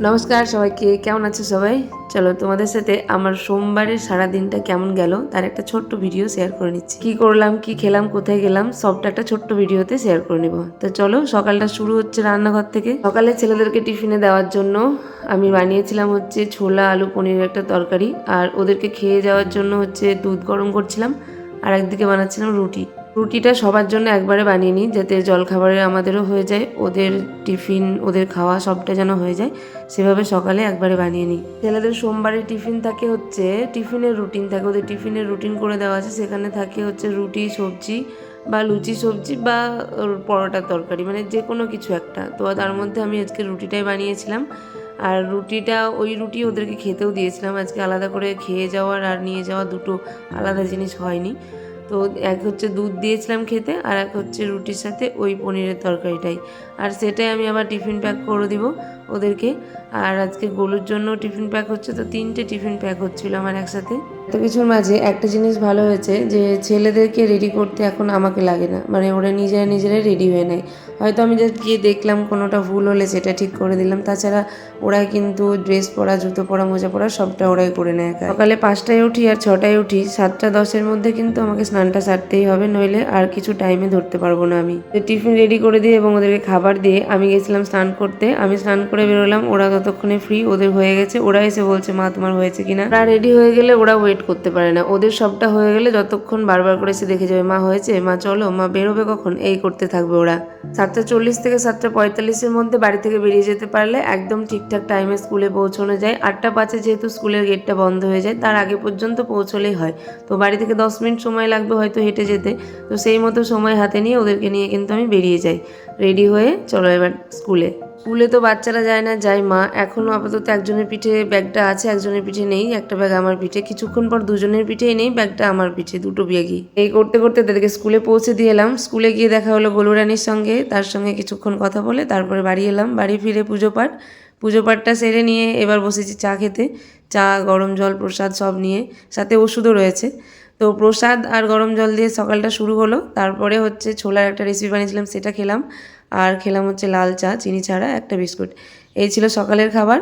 নমস্কার সবাইকে, কেমন আছো সবাই? চলো তোমাদের সাথে আমার সোমবারের সারা দিনটা কেমন গেল তার একটা ছোট্ট ভিডিও শেয়ার করে নিচ্ছি। কি করলাম, কি খেলাম, কোথায় গেলাম, সবটা একটা ছোট্ট ভিডিওতে শেয়ার করে নেব। তো চলো, সকালটা শুরু হচ্ছে রান্নাঘর থেকে। সকালে ছেলেদেরকে টিফিনে দেওয়ার জন্য আমি বানিয়েছিলাম হচ্ছে ছোলা আলু পনিরের একটা তরকারি, আর ওদেরকে খেয়ে যাওয়ার জন্য হচ্ছে দুধ গরম করছিলাম, আর একদিকে বানাচ্ছিলাম রুটি। রুটিটা সবার জন্য একবারে বানিয়ে নিই, যাতে জলখাবারে আমাদেরও হয়ে যায়, ওদের টিফিন ওদের খাওয়া সবটা যেন হয়ে যায়, সেভাবে সকালে একবারে বানিয়ে নিই। ছেলেদের সোমবারে টিফিন থাকে হচ্ছে টিফিনের রুটিন থাকে, ওদের টিফিনের রুটিন করে দেওয়া আছে, সেখানে থাকে হচ্ছে রুটি সবজি বা লুচি সবজি বা পরোটার তরকারি, মানে যে কোনো কিছু একটা। তো তার মধ্যে আমি আজকে রুটিটাই বানিয়েছিলাম, আর রুটিটা ওই রুটি ওদেরকে খেতেও দিয়েছিলাম। আজকে আলাদা করে খেয়ে যাওয়ার আর নিয়ে যাওয়া দুটো আলাদা জিনিস হয়নি। তো এক হচ্ছে দুধ দিয়েছিলাম খেতে, আর এক হচ্ছে রুটির সাথে ওই পনিরের তরকারিটাই, আর সেটাই আমি আবার টিফিন প্যাক করে দিব ওদেরকে। আর আজকে গোলুর জন্য টিফিন প্যাক হচ্ছে, তো 3টে টিফিন প্যাক হচ্ছিলো আমার একসাথে। এত কিছুর মাঝে একটা জিনিস ভালো হয়েছে যে ছেলেদেরকে রেডি করতে এখন আমাকে লাগে না, মানে ওরা নিজেরাই রেডি হয়ে নেয়। হয়তো আমি জাস্ট গিয়ে দেখলাম কোনোটা ভুল হলে সেটা ঠিক করে দিলাম, তাছাড়া ওরাই কিন্তু ড্রেস পরা, জুতো পরা, মোজা পরা সবটা ওরাই করে নেয়। সকালে 5টায় উঠি আর 6টায় উঠি, 7টা 10-এর মধ্যে কিন্তু আমাকে স্নানটা সারতেই হবে, নইলে আর কিছু টাইমে ধরতে পারবো না আমি। টিফিন রেডি করে দিয়ে এবং ওদেরকে খাবার দিয়ে আমি গেছিলাম স্নান করতে। আমি স্নান করে বেরোলাম, ওরা ততক্ষণে ফ্রি, ওদের হয়ে গেছে। ওরা এসে বলছে, মা তোমার হয়েছে কিনা। ওরা রেডি হয়ে গেলে ওরা ওয়েট করতে পারে না, ওদের সবটা হয়ে গেলে যতক্ষণ বারবার করে এসে দেখে যাবে, মা হয়েছে, মা চলো, মা বেরোবে কখন, এই করতে থাকবে ওরা। 7টা 40 থেকে 7টা 45-এর মধ্যে বাড়ি থেকে বেরিয়ে যেতে পারলে একদম ঠিকঠাক টাইমে স্কুলে পৌঁছানো যায়। 8টা 5-এ যেহেতু স্কুলের গেটটা বন্ধ হয়ে যায়, তার আগে পর্যন্ত পৌঁছলেই হয়। তো বাড়ি থেকে 10 মিনিট সময় লাগবে হয়তো হেঁটে যেতে, তো সেই মতো সময় হাতে নিয়ে ওদেরকে নিয়ে কিন্তু আমি বেরিয়ে যাই। রেডি হয়ে চলো এবার স্কুলে। স্কুলে তো বাচ্চারা যায় না, যায় মা। এখনও আপাতত একজনের পিঠে ব্যাগটা আছে, একজনের পিঠে নেই, একটা ব্যাগ আমার পিঠে। কিছুক্ষণ পর দুজনের পিঠেই নেই, ব্যাগটা আমার পিঠে, দুটো ব্যাগই। এই করতে করতে তাদেরকে স্কুলে পৌঁছে দিয়ে এলাম। স্কুলে গিয়ে দেখা হলো গোলুরানির সঙ্গে, তার সঙ্গে কিছুক্ষণ কথা বলে তারপরে বাড়ি এলাম। বাড়ি ফিরে পুজো পাঠটা সেরে নিয়ে এবার বসেছি চা খেতে। চা, গরম জল, প্রসাদ সব নিয়ে, সাথে ওষুধও রয়েছে। তো প্রসাদ আর গরম জল দিয়ে সকালটা শুরু হলো। তারপরে হচ্ছে ছোলার একটা রেসিপি বানিয়েছিলাম, সেটা খেলাম। আর খেলাম হচ্ছে লাল চা চিনি ছাড়া, একটা বিস্কুট। এই ছিল সকালের খাবার।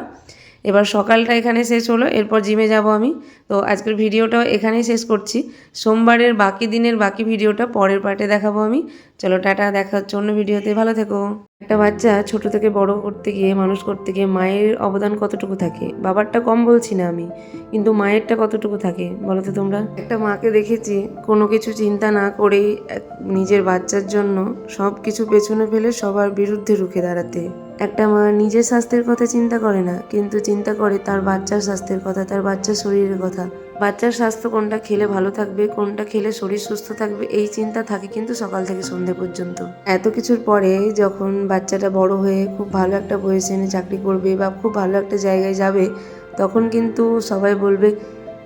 এবার সকালটা এখানে শেষ হলো, এরপর জিমে যাব আমি। তো আজকের ভিডিওটাও এখানেই শেষ করছি। সোমবারের বাকি দিনের বাকি ভিডিওটা পরের পার্টে দেখাবো আমি। চলো টাটা, দেখা হচ্ছে অন্য ভিডিওতে, ভালো থেকো। একটা বাচ্চা ছোট থেকে বড় করতে গিয়ে, মানুষ করতে গিয়ে মায়ের অবদান কতটুকু থাকে, বাবারটা কম বলছি না আমি, কিন্তু মায়েরটা কতটুকু থাকে বলো তো তোমরা। একটা মাকে দেখেছি কোনো কিছু চিন্তা না করেই নিজের বাচ্চার জন্য সব কিছু পেছনে ফেলে সবার বিরুদ্ধে রুখে দাঁড়াতে। একটা মা নিজের স্বাস্থ্যের কথা চিন্তা করে না, কিন্তু চিন্তা করে তার বাচ্চার স্বাস্থ্যের কথা, তার বাচ্চার শরীরের কথা। বাচ্চার স্বাস্থ্য, কোনটা খেলে ভালো থাকবে, কোনটা খেলে শরীর সুস্থ থাকবে, এই চিন্তা থাকে কিন্তু সকাল থেকে সন্ধ্যে পর্যন্ত। এত কিছুর পরে যখন বাচ্চাটা বড় হয়ে খুব ভালো একটা পজিশনে চাকরি করবে বা খুব ভালো একটা জায়গায় যাবে, তখন কিন্তু সবাই বলবে,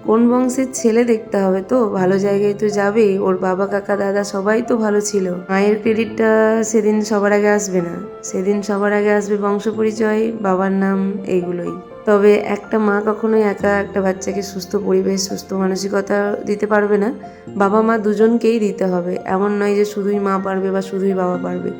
কোন বংশের ছেলে দেখতে হবে, তো ভালো জায়গায় তো যাবেই, ওর বাবা কাকা দাদা সবাই তো ভালো ছিল। মায়ের ক্রেডিটটা সেদিন সবার আগে আসবে না, সেদিন সবার আগে আসবে বংশ পরিচয়, বাবার নাম, এইগুলোই। তবে একটা মা কখনোই একা একটা বাচ্চাকে সুস্থ পরিবেশ, সুস্থ মানসিকতা দিতে পারবে না। বাবা মা দুজনকেই দিতে হবে, এমন নয় যে শুধুই মা পারবে বা শুধুই বাবা পারবে।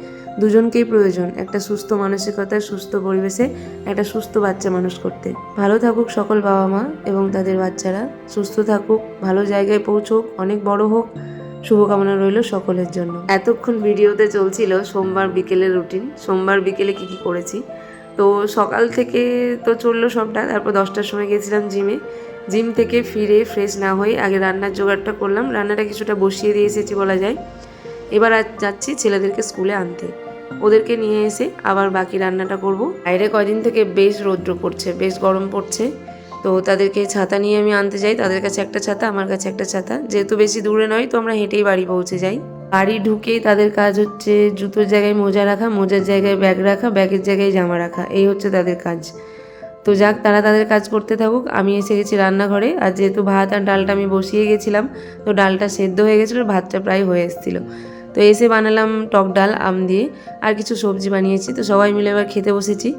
দুজনকেই প্রয়োজন একটা সুস্থ মানসিকতার, সুস্থ পরিবেশে একটা সুস্থ বাচ্চা মানুষ করতে। ভালো থাকুক সকল বাবা মা এবং তাদের বাচ্চারা, সুস্থ থাকুক, ভালো জায়গায় পৌঁছুক, অনেক বড় হোক, শুভকামনা রইল সকলের জন্য। এতক্ষণ ভিডিওতে চলছিল সোমবার বিকেলের রুটিন, সোমবার বিকেলে কি কি করেছি। তো সকাল থেকে তো চললো সবটা, তারপর 10টার সময় গেছিলাম জিমে। জিম থেকে ফিরে ফ্রেশ না হয়ে আগে রান্নার জোগাড়টা করলাম, রান্নাটা কিছুটা বসিয়ে দিয়ে এসেছি বলা যায়। এবার আজ যাচ্ছি ছেলেদেরকে স্কুলে আনতে, ওদেরকে নিয়ে এসে আবার বাকি রান্নাটা করব। বাইরে কয়দিন থেকে বেশ রৌদ্র পড়ছে, বেশ গরম পড়ছে, তো তাদেরকে ছাতা নিয়ে আমি আনতে যাই। তাদের কাছে একটা ছাতা, আমার কাছে একটা ছাতা, যেহেতু বেশি দূরে নয় তো আমরা হেঁটেই বাড়ি পৌঁছে যাই। বাড়ি ঢুকেই তাদের কাজ হচ্ছে জুতোর জায়গায় মোজা রাখা, মোজার জায়গায় ব্যাগ রাখা, ব্যাগের জায়গায় জামা রাখা, এই হচ্ছে তাদের কাজ। তো যাক, তারা তাদের কাজ করতে থাকুক, আমি এসে গেছি রান্নাঘরে। আর যেহেতু ভাত আর ডালটা আমি বসিয়ে গেছিলাম, তো ডালটা সেদ্ধ হয়ে গেছিলো, ভাতটা প্রায় হয়ে এসেছিলো। তো এসে বানালাম টক ডাল আম দিয়ে, আর কিছু সবজি বানিয়েছি। তো সবাই মিলে এবার খেতে বসেছি।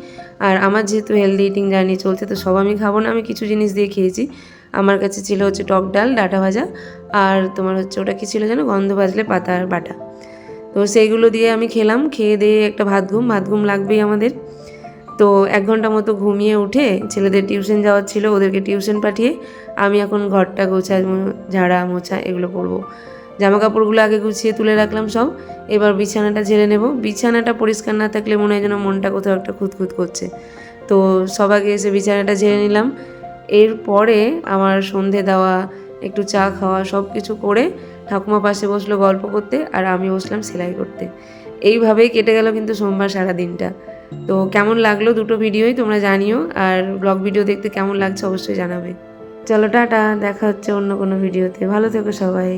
আর আমার যেহেতু হেলদি ইটিং জার্নি চলছে, তো সব আমি খাবো না, আমি কিছু জিনিস দিয়ে খেয়েছি। আমার কাছে ছিল হচ্ছে টক ডাল, ডাঁটা ভাজা, আর তোমার হচ্ছে ওটা কী ছিল যেন, গন্ধ ভাজলে পাতার বাটা। তো সেইগুলো দিয়ে আমি খেলাম, খেয়ে দিয়ে একটা ভাত ঘুম লাগবেই আমাদের। তো 1 ঘন্টা মতো ঘুমিয়ে উঠে ছেলেদের টিউশন যাওয়ার ছিল, ওদেরকে টিউশন পাঠিয়ে আমি এখন ঘরটা ঝাড়া মোছা এগুলো করবো। জামা কাপড়গুলো আগে গুছিয়ে তুলে রাখলাম সব, এবার বিছানাটা ঝেড়ে নেব। বিছানাটা পরিষ্কার না থাকলে মনে হয় যেন মনটা কোথাও একটা খুঁতখুত করছে। তো সবাইকে এসে বিছানাটা ঝেড়ে নিলাম। এরপরে আমার সন্ধে দেওয়া, একটু চা খাওয়া সব কিছু করে ঠাকুমা পাশে বসলো গল্প করতে, আর আমি বসলাম সেলাই করতে। এইভাবেই কেটে গেল কিন্তু সোমবার সারা দিনটা। তো কেমন লাগলো দুটো ভিডিওই তোমরা জানিও, আর ব্লগ ভিডিও দেখতে কেমন লাগছে অবশ্যই জানাবে। চলো টাটা, দেখা হচ্ছে অন্য কোনো ভিডিওতে। ভালো থেকো সবাই।